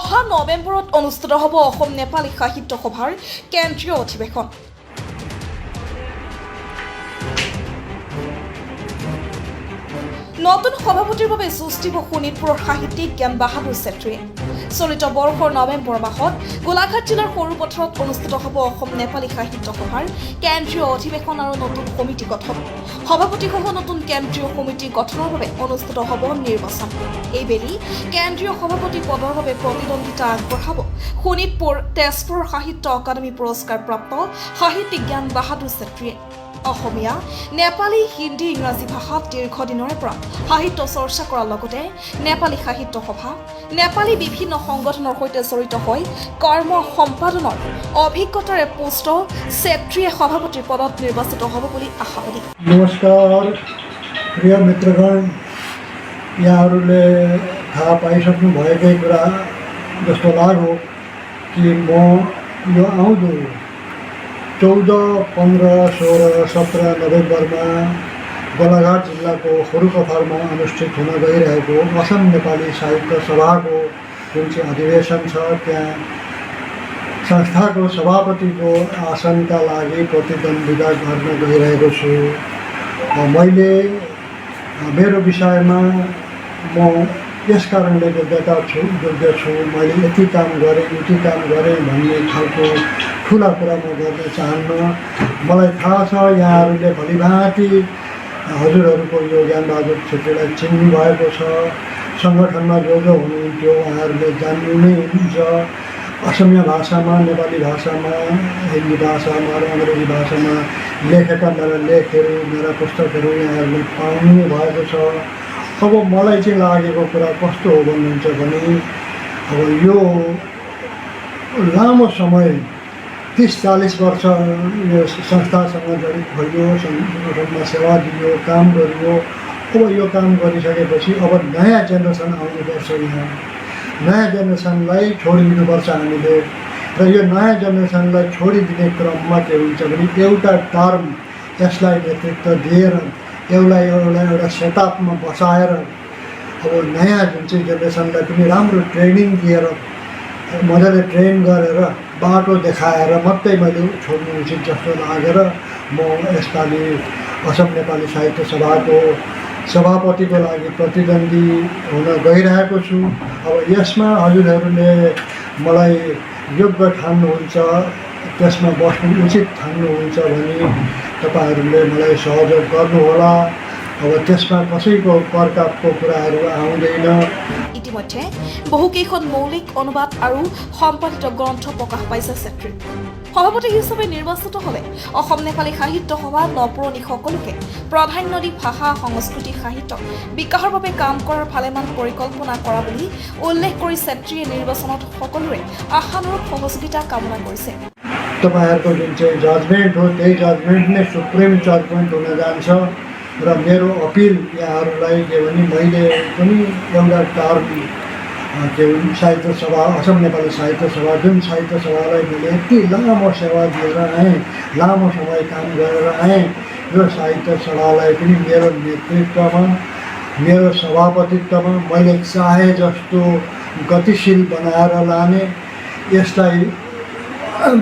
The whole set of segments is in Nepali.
অহা নৱেম্বৰত অনুষ্ঠিত হ'ব অসম নেপালী সাহিত্য সভাৰ কেন্দ্ৰীয় অধিৱেশন। নতুন সভাপতিৰ বাবে যুঁজ দিব শোণিতপুৰৰ সাহিত্যিক জ্ঞান বাহাদুৰ ছেত্ৰীয়ে। চলিত বৰ্ষৰ নৱেম্বৰ মাহত গোলাঘাট জিলাৰ সৰুপথাৰত অনুষ্ঠিত হ'ব অসম নেপালী সাহিত্য সভাৰ কেন্দ্ৰীয় অধিৱেশন আৰু নতুন সমিতি গঠন। সভাপতিসহ নতুন কেন্দ্ৰীয় সমিতি গঠনৰ বাবে অনুষ্ঠিত হ'ব নিৰ্বাচন। এইবেলি কেন্দ্ৰীয় সভাপতি পদৰ বাবে প্ৰতিদ্বন্দ্বিতা আগবঢ়াব শোণিতপুৰ তেজপুৰ সাহিত্য অকাডেমী পুৰস্কাৰ প্ৰাপ্ত সাহিত্যিক জ্ঞান বাহাদুৰ ছেত্ৰীয়ে। অসমীয়া, নেপালী, হিন্দী, ইংৰাজী ভাষাত দীৰ্ঘদিনৰে পৰা সাহিত্য চৰ্চা কৰাৰ লগতে নেপালী সাহিত্য সভা, নেপালী বিভিন্ন সংগঠনৰ সৈতে জড়িত হৈ কৰ্ম সম্পাদনৰ অভিজ্ঞতাৰে পুষ্ট ছেত্ৰীয়ে সভাপতিৰ পদত নিৰ্বাচিত হ'ব বুলি আশাবাদী। नमस्कार प्रिय मित्रगण, यहाँहरूले थाहा पाइसक्नु भएकै कुरा जस्तो लाग्यो कि म यो आउँदो 14, 15, 16, 17 नोभेम्बरमा गोलाघाट जिल्लाको खरुपथारमा अनुष्ठित हुन गइरहेको असम नेपाली साहित्य सभाको जुन चाहिँ अधिवेशन छ त्यहाँ संस्थाको सभापतिको आसनका लागि प्रतिद्वन्दिता गर्न गइरहेको छु। मैले मेरो विषयमा म यस कारणले योग्य छु मैले यति काम गरेँ उति काम गरेँ भन्ने खालको ठुला कुरा म गर्न चाहन्न। मलाई थाहा छ यहाँहरूले भलिभाँति हजुरहरूको यो ज्ञानबहादुर छेत्रीलाई चिन्नु भएको छ। सङ्गठनमा जो हुनुहुन्थ्यो उहाँहरूले जान्नु नै हुन्छ। असमिया भाषामा, नेपाली भाषामा, हिन्दी भाषामा र अङ्ग्रेजी भाषामा लेखेका मेरा लेखहरू, मेरा पुस्तकहरू यहाँहरूले पाउनु भएको छ। अब मलाई चाहिँ लागेको कुरा कस्तो हो भन्नुहुन्छ भने अब यो लामो समय 30-40 वर्ष यो संस्थासँग जडित भयो, सङ्गठनमा सेवा दियो, काम गरियो। अब यो काम गरिसकेपछि अब नयाँ जेनेरेसन आउनुपर्छ। यहाँ नयाँ जेनेरेसनलाई छोडिदिनुपर्छ हामीले। र यो नयाँ जेनेरेसनलाई छोडिदिने क्रममा के हुन्छ भने एउटा टर्म यसलाई नेतृत्व दिएर एउटा सेटअपमा बसाएर अब नयाँ जुन चाहिँ जेनेरेसनलाई पनि राम्रो ट्रेनिङ दिएर मजाले ट्रेन गरेर बाटो देखाएर मात्रै मैले छोड्नु उचित जस्तो लागेर म यसपालि असम नेपाली साहित्य सभाको सभापतिको लागि प्रतिद्वन्दी हुन गइरहेको छु। अब यसमा हजुरहरूले मलाई योग्य ठान्नुहुन्छ, त्यसमा बस्नु उचित ठान्नुहुन्छ भने तपाईँहरूले मलाई सहयोग गर्नुहोला। अब त्यसमा कसैको प्रकारको कुराहरू आउँदैन। ইতিমধ্যে বহুকেইখন মৌলিক অনুবাদ আৰু সম্পাদিত গ্ৰন্থ প্ৰকাশ পাইছে ছেত্ৰী। সভাপতি হিচাপে নিৰ্বাচিত হ'লে অসম নেপালী সাহিত্য সভা নপুৰণি সকলোকে প্ৰাধান্য দি ভাষা, সংস্কৃতি, সাহিত্য বিকাশৰ বাবে কাম কৰাৰ ভালেমান পৰিকল্পনা কৰা বুলি উল্লেখ কৰি ছেত্ৰীয়ে নিৰ্বাচনত সকলোৰে আশানুৰূপ সহযোগিতা কামনা কৰিছে। तपाईँहरूको जुन चाहिँ जजमेन्ट हो त्यही जजमेन्ट नै सुप्रिम जजमेन्ट हुन जान्छ। र मेरो अपिल यहाँहरूलाई के भने मैले पनि एउटा टर्म के भन्छ साहित्य सभा, असम नेपाली साहित्य सभा, जुन साहित्य सभालाई मैले यति लामो सेवा दिएर आएँ, लामो समय काम गरेर आएँ, यो साहित्य सभालाई पनि मेरो नेतृत्वमा, मेरो सभापतित्वमा मैले चाहे जस्तो गतिशील बनाएर लाने, यसलाई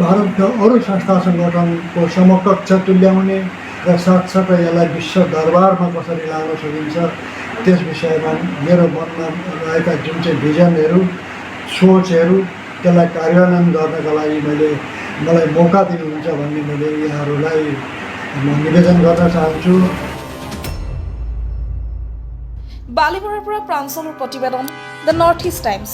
भारतका अरू संस्था सङ्गठनको समकक्ष तुल्याउने र साथसाथै यसलाई विश्व दरबारमा कसरी लान सकिन्छ त्यस विषयमा मेरो मनमा रहेका जुन चाहिँ भिजनहरू, सोचहरू त्यसलाई कार्यान्वयन गर्नका लागि मलाई मौका दिनुहुन्छ भन्ने मैले यहाँहरूलाई म निवेदन गर्न चाहन्छु। বালিবৰৰ পৰা প্ৰাঞ্চলৰ প্ৰতিবেদন, দ্য নৰ্থ ইষ্ট টাইমছ।